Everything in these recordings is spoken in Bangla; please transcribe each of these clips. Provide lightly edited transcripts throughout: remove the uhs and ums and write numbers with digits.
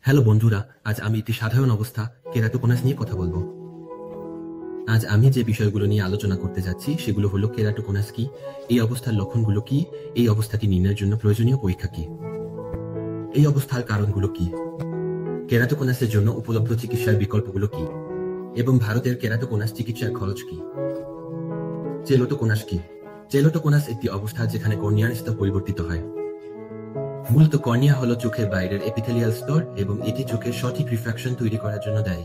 হ্যালো বন্ধুরা, আজ আমি একটি সাধারণ অবস্থা কেরাটোকোনাস নিয়ে কথা বলবো। আজ আমি যে বিষয়গুলো নিয়ে আলোচনা করতে যাচ্ছি সেগুলো হলো কেরাটোকোনাস কি, এই অবস্থার লক্ষণগুলো কি, এই অবস্থাটি নির্ণয়ের জন্য প্রয়োজনীয় পরীক্ষা কি, এই অবস্থার কারণগুলো কি, কেরাটোকোনাসের জন্য উপলব্ধ চিকিৎসার বিকল্পগুলো কি, এবং ভারতের কেরাটোকোনাস চিকিৎসার খরচ কি। চেলোটোকোনাস কি? চেলোটোকোনাস একটি অবস্থা যেখানে কর্নিয়ার স্তর পরিবর্তিত হয়। মূলত কর্নিয়া হলো চোখের বাইরের এপিথেলিয়াল স্তর এবং এটি চোখের সঠিক রিফ্রাকশন তৈরি করার জন্য দায়ী।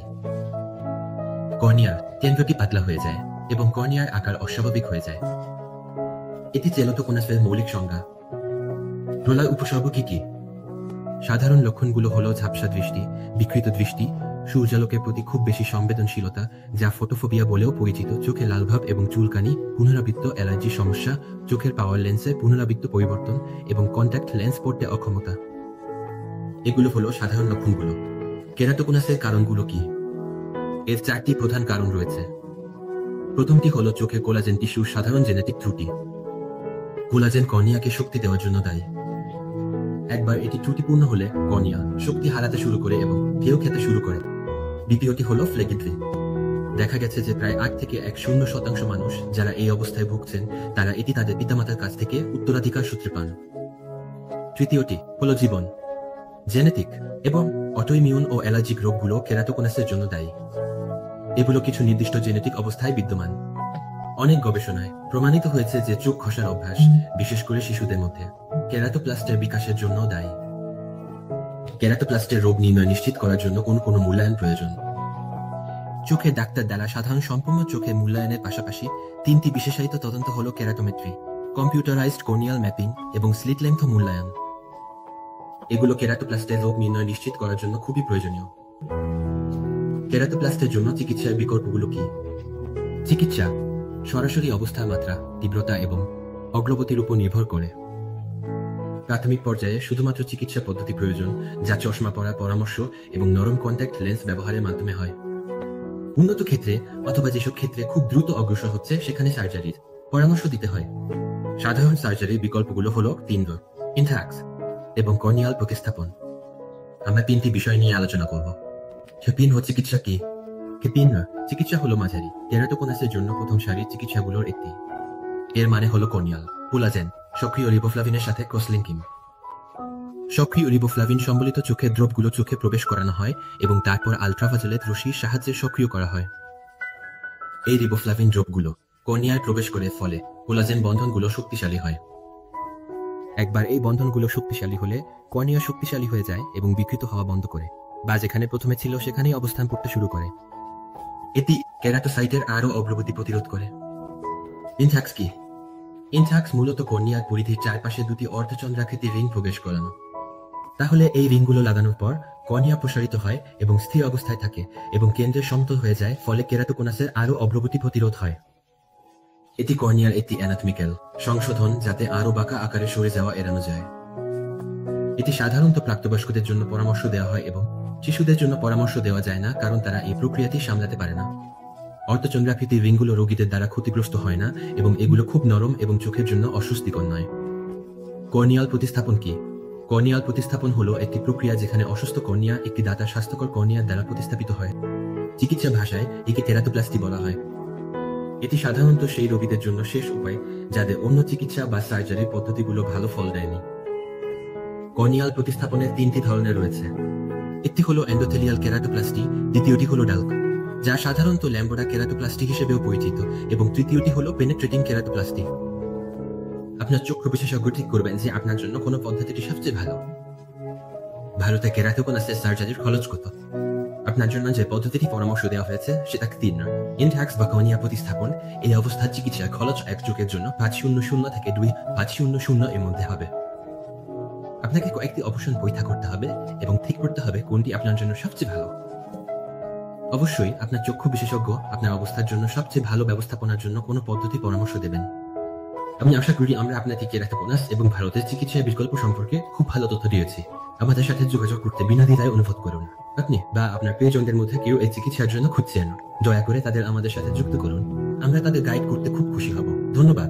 কর্নিয়ার কেন্দ্রটি পাতলা হয়ে যায় এবং কর্নিয়ার আকার অস্বাভাবিক হয়ে যায়। এটি চেলোটোকোনাসের মৌলিক সংজ্ঞা। প্রলয় উপসর্গ কি কি? সাধারণ লক্ষণগুলো হলো ঝাপসা দৃষ্টি, বিকৃত দৃষ্টি, সূর্যালোকের প্রতি খুব বেশি সংবেদনশীলতা যা ফটোফোবিয়া বলেও পরিচিত, চোখে লালভাব এবং চুলকানি, পুনরাবৃত্ত অ্যালার্জি সমস্যা, চোখের পাওয়ার লেন্সের পুনরাবৃত্ত পরিবর্তন এবং কন্ট্যাক্ট লেন্স পড়তে অক্ষমতা। এগুলো হলো সাধারণ লক্ষণগুলো। কেরাটোকোনাসের কারণগুলো কি? এর চারটি প্রধান কারণ রয়েছে। প্রথমটি হলো চোখের কোলাজেন টিস্যুর সাধারণ জেনেটিক ত্রুটি। কোলাজেন কর্নিয়াকে শক্তি দেওয়ার জন্য দায়ী। একবার এটি ত্রুটিপূর্ণ হলে কর্নিয়া শক্তি হারাতে শুরু করে এবং ঢেউ খেতে শুরু করে। দ্বিতীয়টি হলো ফ্লেগিট্রি। দেখা গেছে যে প্রায় 8 থেকে 10% মানুষ যারা এই অবস্থায় ভুগছেন তারা এটি তাদের পিতামাতার কাছ থেকে উত্তরাধিকার সূত্রে পান। তৃতীয়টি হলো জীবন, জেনেটিক এবং অটোইমিউন ও অ্যালার্জিক রোগগুলো কেরাটোকোনাসের জন্য দায়ী। এগুলো কিছু নির্দিষ্ট জেনেটিক অবস্থায় বিদ্যমান। অনেক গবেষণায় প্রমাণিত হয়েছে যে চোখ খসার অভ্যাস, বিশেষ করে শিশুদের মধ্যে, কেরাটোপ্লাস্টের বিকাশের জন্য দায়ী। কেরাটোপ্লাস্টের রোগ নির্ণয় নিশ্চিত করার জন্য কোনো মূল্যায়ন প্রয়োজন। চোখের ডাক্তার দ্বারা সাধারণ সম্পূর্ণ চোখের মূল্যায়নের পাশাপাশি 3টি বিশেষায়িত তদন্ত হলো কেরাটোমেট্রি, কম্পিউটারাইজড কর্নিয়াল ম্যাপিং এবং স্লিট লেন্থ মূল্যায়ন। এগুলো কেরাটোপ্লাস্টের রোগ নির্ণয় নিশ্চিত করার জন্য খুবই প্রয়োজনীয়। কেরাটোপ্লাস্টের জন্য চিকিৎসার বিকল্পগুলো কি? চিকিৎসা সরাসরি অবস্থার মাত্রা, তীব্রতা এবং অগ্রগতির উপর নির্ভর করে। প্রাথমিক পর্যায়ে শুধুমাত্র চিকিৎসা পদ্ধতি প্রয়োজন, যা চশমা পরার পরামর্শ এবং নরম কন্ট্যাক্ট লেন্স ব্যবহারের মাধ্যমে হয়। উন্নত ক্ষেত্রে অথবা যেসব ক্ষেত্রে খুব দ্রুত অগ্রসর হচ্ছে সেখানে সার্জারির পরামর্শ দিতে হয়। সাধারণ সার্জারির বিকল্পগুলো হলো পিন্ড, ইনথ্যাক্স এবং কর্নিয়াল প্রতিস্থাপন। আমরা 3টি বিষয় নিয়ে আলোচনা করব। পিন হচ্ছে চিকিৎসা কি? পিন চিকিৎসা হলো মাঝারি কেরাটোকোনাসের জন্য প্রথম সারির চিকিৎসাগুলোর একটি। এর মানে হলো কর্নিয়াল কোলাজেন সক্রিয় রিবোফ্লাভিনের সাথে ক্রস লিঙ্কিং। সক্রিয় রিবোফ্লাভিন সম্বলিত চোখের দ্রবগুলো চোখে প্রবেশ করানো হয় এবং তারপর আলট্রাভায়োলেট রশ্মির সাহায্যে সক্রিয় করা হয়। এই রিবোফ্লাভিন দ্রবগুলো কর্নিয়ায় প্রবেশ করে ফলে কোলাজেন বন্ধনগুলো শক্তিশালী হয়। একবার এই বন্ধনগুলো শক্তিশালী হলে কর্নিয়া শক্তিশালী হয়ে যায় এবং বিকৃত হওয়া বন্ধ করে, বা যেখানে প্রথমে ছিল সেখানেই অবস্থান করতে শুরু করে। এটি কেরাটোসাইটের আরও অগ্রগতি প্রতিরোধ করে। ইনথ্যাক্স কি? ইনথ্যাক্স মূলত কর্নিয়ার পরিধির চারপাশে 2টি অর্ধচন্দ্রাকৃতির রিং প্রবেশ করানো। তাহলে এই রিংগুলো লাগানোর পর কর্নিয়া প্রসারিত হয় এবং স্থির অবস্থায় থাকে এবং কেন্দ্রে সমতল হয়ে যায়, ফলে কেরাটোকোনাসের আরও অগ্রগতি প্রতিরোধ হয়। এটি কর্নিয়ার একটি অ্যানাটমিক্যাল সংশোধন যাতে আরও বাঁকা আকারে সরে যাওয়া এড়ানো যায়। এটি সাধারণত প্রাপ্তবয়স্কদের জন্য পরামর্শ দেওয়া হয় এবং শিশুদের জন্য পরামর্শ দেওয়া যায় না, কারণ তারা এই প্রক্রিয়াটি সামলাতে পারে না। অর্ধচন্দ্রাকৃতির রিংগুলো রোগীদের দ্বারা ক্ষতিগ্রস্ত হয় না এবং এগুলো খুব নরম এবং চোখের জন্য অস্বস্তিকর নয়। কর্নিয়াল প্রতিস্থাপন কি? কর্নিয়াল প্রতিস্থাপন হলো একটি প্রক্রিয়া যেখানে অসুস্থ কর্নিয়া একটি দাতা স্বাস্থ্যকর কর্নিয়ার দ্বারা প্রতিস্থাপিত হয়। চিকিৎসা ভাষায় একে কেরাটোপ্লাস্টি বলা হয়। এটি সাধারণত সেই রোগীদের জন্য শেষ উপায় যাদের অন্য চিকিৎসা বা সার্জারির পদ্ধতিগুলো ভালো ফল দেয়নি। কর্নিয়াল প্রতিস্থাপনের 3টি ধরনের রয়েছে। একটি হলো এন্ডোথেলিয়াল কেরাটোপ্লাস্টি, দ্বিতীয়টি হলো ডাল্ক, যা সাধারণত ল্যাম্বোরা কেরাটোপ্লাস্টি হিসেবেও পরিচিত, এবং তৃতীয়টি হলো পেনেট্রেটিং কেরাটোপ্লাস্টি। আপনার চক্ষু বিশেষজ্ঞ ঠিক করবেন যে আপনার জন্য কোন পদ্ধতিটি সবচেয়ে ভালো। ভারতে কেরাটোকোনাসের সার্জারির খরচ কত? আপনার জন্য যে পদ্ধতিটি পরামর্শ দেওয়া হয়েছে সেটা তিন ইনথ্যাক্স বা কর্নিয়া প্রতিস্থাপন। এই অবস্থার চিকিৎসার খরচ এক চোখের জন্য 500 থেকে 2500 এর মধ্যে হবে। আপনাকে কয়েকটি অপশন পরীক্ষা করতে হবে এবং ঠিক করতে হবে কোনটি আপনার জন্য সবচেয়ে ভালো। অবশ্যই আপনার চক্ষু বিশেষজ্ঞ আপনার অবস্থার জন্য সবচেয়ে ভালো ব্যবস্থাপনার জন্য কোনো পদ্ধতি পরামর্শ দেবেন। আমি আশা করি আমরা আপনাকে কেরাটোকোনাস এবং ভারতের চিকিৎসার বিকল্প সম্পর্কে খুব ভালো তথ্য দিয়েছি। আমাদের সাথে যোগাযোগ করতে বিনা দ্বিধায় অনুরোধ করুন। আপনি বা আপনার প্রিয়জনদের মধ্যে কেউ এই চিকিৎসার জন্য খুঁজছেন, দয়া করে তাদের আমাদের সাথে যুক্ত করুন। আমরা তাদের গাইড করতে খুব খুশি হব। ধন্যবাদ।